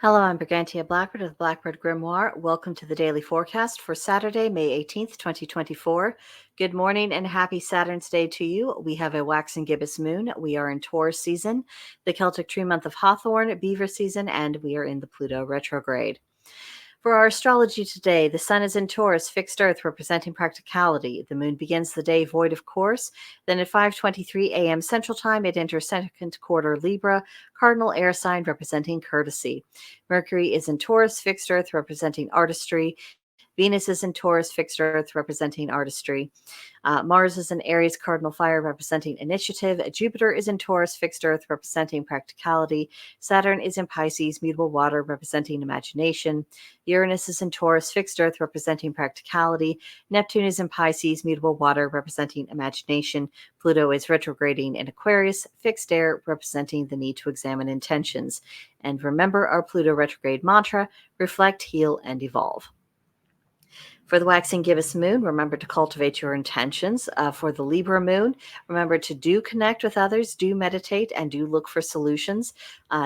Hello, I'm Brigantia Blackbird of the Blackbird Grimoire. Welcome to the daily forecast for Saturday, May 18th, 2024. Good morning and happy Saturn's Day to you. We have a waxing gibbous moon. We are in Taurus season, the Celtic tree month of Hawthorn, Beaver season, and we are in the Pluto retrograde. For our astrology today, the sun is in Taurus, fixed earth, representing practicality. The moon begins the day void of course. Then at 5:23 a.m. Central Time, it enters second quarter Libra, cardinal air sign, representing courtesy. Mercury is in Taurus, fixed earth, representing artistry. Venus is in Taurus, fixed earth, representing artistry. Mars is in Aries, cardinal fire, representing initiative. Jupiter is in Taurus, fixed earth, representing practicality. Saturn is in Pisces, mutable water, representing imagination. Uranus is in Taurus, fixed earth, representing practicality. Neptune is in Pisces, mutable water, representing imagination. Pluto is retrograding in Aquarius, fixed air, representing the need to examine intentions. And remember our Pluto retrograde mantra: reflect, heal, and evolve. For the waxing gibbous moon, remember to cultivate your intentions. For the Libra moon, remember to do connect with others, do meditate, and do look for solutions.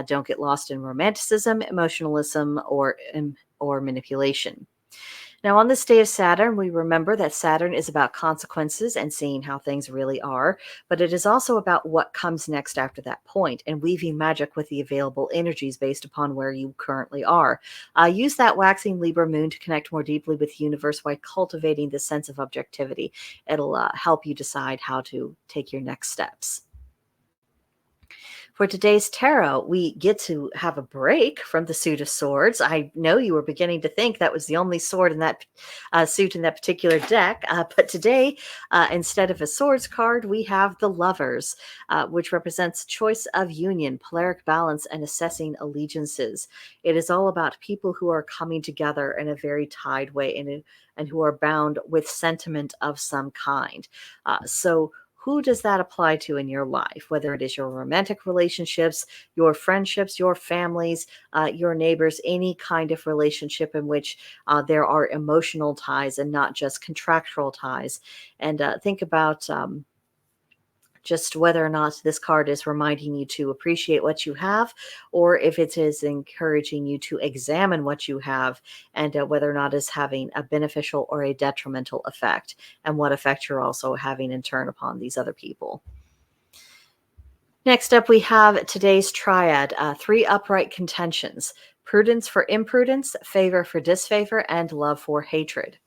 Don't get lost in romanticism, emotionalism, or manipulation. Now, on this day of Saturn, we remember that Saturn is about consequences and seeing how things really are, but it is also about what comes next after that point and weaving magic with the available energies based upon where you currently are. Use that waxing Libra moon to connect more deeply with the universe by cultivating this sense of objectivity. It'll help you decide how to take your next steps. For today's tarot, we get to have a break from the suit of swords. I know you were beginning to think that was the only sword in that suit in that particular deck, but today, instead of a swords card, we have the Lovers, which represents choice of union, polaric balance, and assessing allegiances. It is all about people who are coming together in a very tied way and who are bound with sentiment of some kind. So who does that apply to in your life? Whether it is your romantic relationships, your friendships, your families, your neighbors, any kind of relationship in which there are emotional ties and not just contractual ties. And think about just whether or not this card is reminding you to appreciate what you have, or if it is encouraging you to examine what you have and whether or not it's having a beneficial or a detrimental effect, and what effect you're also having in turn upon these other people. Next up, we have today's triad, 3 upright contentions: prudence for imprudence, favor for disfavor, and love for hatred.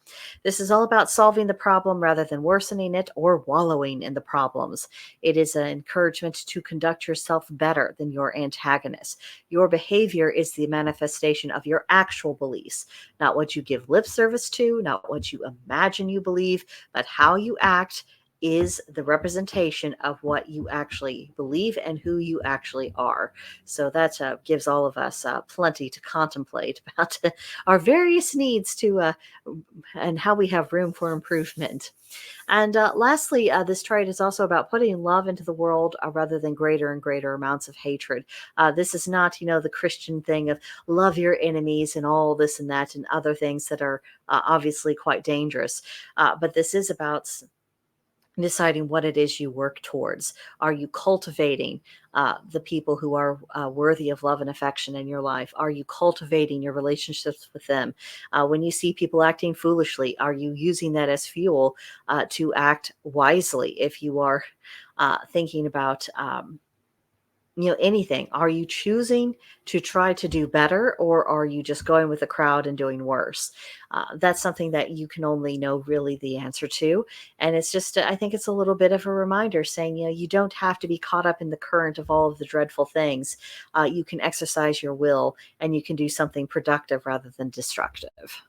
This is all about solving the problem rather than worsening it or wallowing in the problems. It is an encouragement to conduct yourself better than your antagonist. Your behavior is the manifestation of your actual beliefs, not what you give lip service to, not what you imagine you believe, but how you act is the representation of what you actually believe and who you actually are. So that gives all of us plenty to contemplate about our various needs to and how we have room for improvement. And lastly, this triad is also about putting love into the world rather than greater and greater amounts of hatred. This is not, the Christian thing of love your enemies and all this and that and other things that are obviously quite dangerous. But this is about deciding what it is you work towards. Are you cultivating the people who are worthy of love and affection in your life? Are you cultivating your relationships with them? When you see people acting foolishly, are you using that as fuel to act wisely? If you are thinking about anything, are you choosing to try to do better, or are you just going with the crowd and doing worse? That's something that you can only know really the answer to. And it's just, I think it's a little bit of a reminder saying, you don't have to be caught up in the current of all of the dreadful things. You can exercise your will and you can do something productive rather than destructive.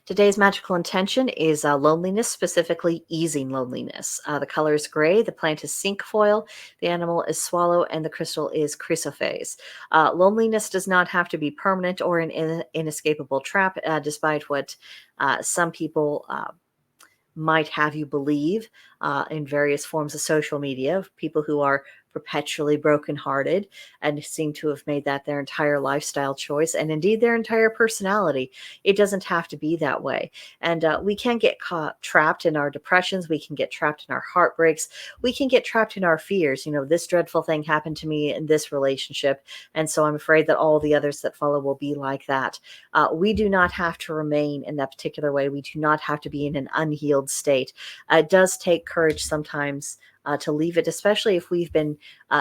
Today's magical intention is loneliness, specifically easing loneliness. The color is gray, the plant is cinquefoil, the animal is swallow, and the crystal is chrysoprase. Loneliness does not have to be permanent or an inescapable trap, despite what some people might have you believe in various forms of social media, of people who are perpetually brokenhearted and seem to have made that their entire lifestyle choice and indeed their entire personality. It doesn't have to be that way. And we can get caught trapped in our depressions. We can get trapped in our heartbreaks. We can get trapped in our fears. This dreadful thing happened to me in this relationship. And so I'm afraid that all the others that follow will be like that. We do not have to remain in that particular way. We do not have to be in an unhealed state. It does take courage sometimes to leave it, especially if we've been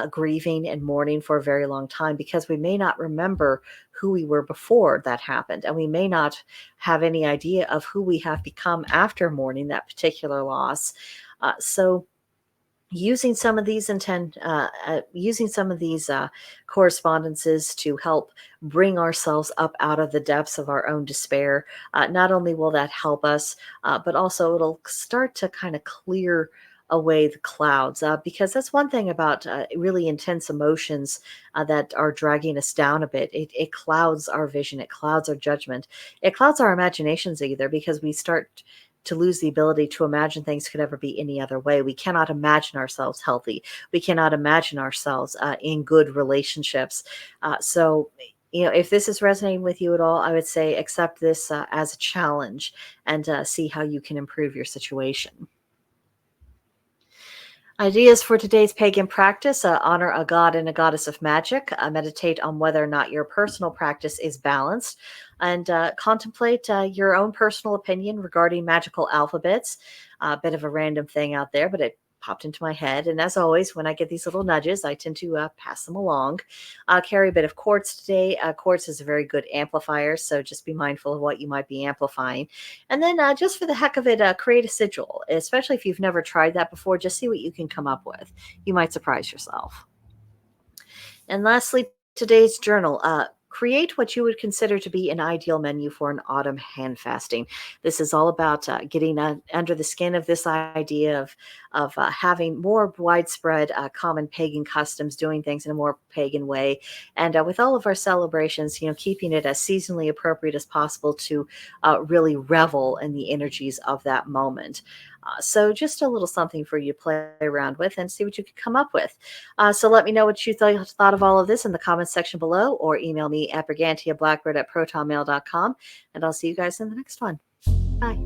grieving and mourning for a very long time, because we may not remember who we were before that happened. And we may not have any idea of who we have become after mourning that particular loss. So using some of these correspondences to help bring ourselves up out of the depths of our own despair. Not only will that help us, but also it'll start to kind of clear away the clouds, because that's one thing about really intense emotions that are dragging us down a bit. It clouds our vision, it clouds our judgment, it clouds our imaginations either, because we start to lose the ability to imagine things could ever be any other way. We cannot imagine ourselves healthy. We cannot imagine ourselves in good relationships. So, if this is resonating with you at all, I would say accept this as a challenge and see how you can improve your situation. Ideas for today's pagan practice: honor a god and a goddess of magic, meditate on whether or not your personal practice is balanced, and contemplate your own personal opinion regarding magical alphabets. A bit of a random thing out there, but it popped into my head. And as always, when I get these little nudges, I tend to pass them along. Carry a bit of quartz today. Quartz is a very good amplifier, so just be mindful of what you might be amplifying. And then just for the heck of it, create a sigil, especially if you've never tried that before. Just see what you can come up with. You might surprise yourself. And lastly, today's journal. Create what you would consider to be an ideal menu for an autumn hand fasting. This is all about getting under the skin of this idea of having more widespread common pagan customs, doing things in a more pagan way, and with all of our celebrations, keeping it as seasonally appropriate as possible to really revel in the energies of that moment. So just a little something for you to play around with and see what you can come up with. So let me know what you thought of all of this in the comments section below, or email me at brigantiablackbird@protonmail.com, and I'll see you guys in the next one. Bye.